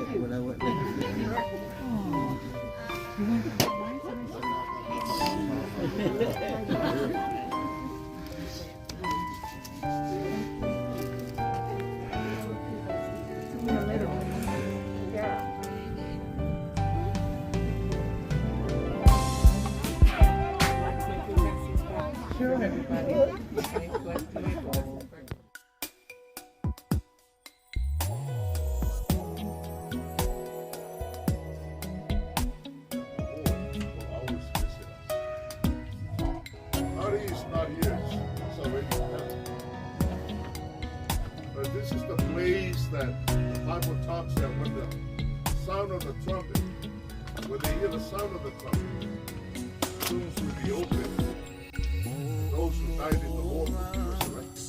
Sure, everybody. This is the place that the Bible talks that when the sound of the trumpet, when they hear the sound of the trumpet, tombs will be opened. Those who died in the Lord will be resurrected.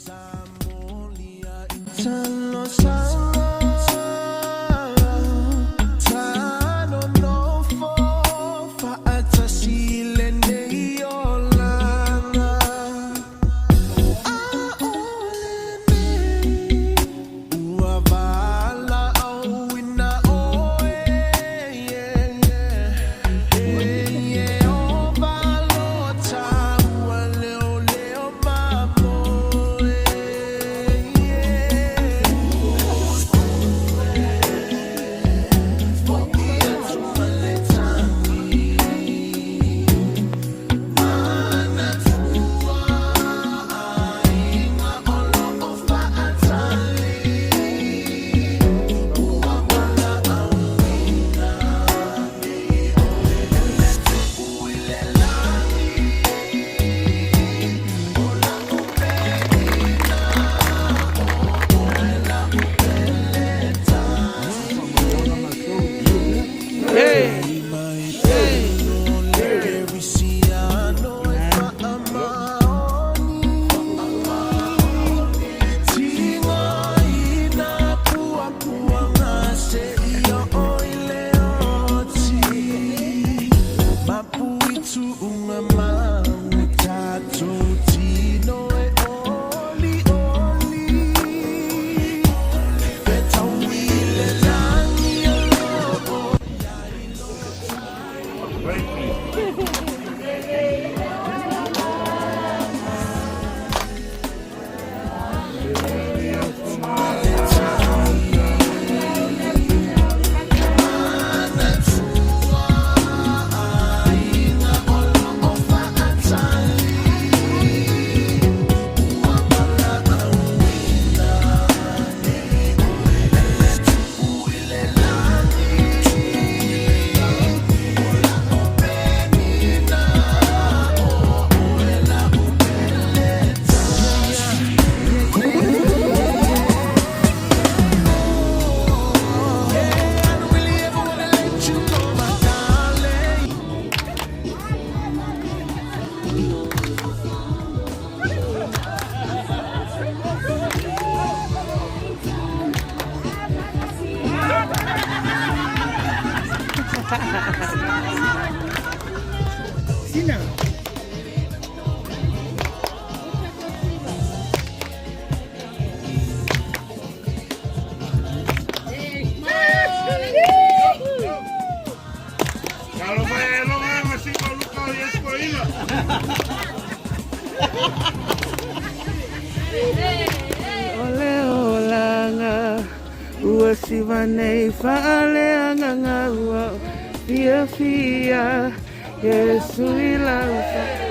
Sina. Kalau bayar lo masih kalau kau ya sekolah. Ole olanga, ua sivanei faale anganga ua, fia fia, Yesu ilaufa.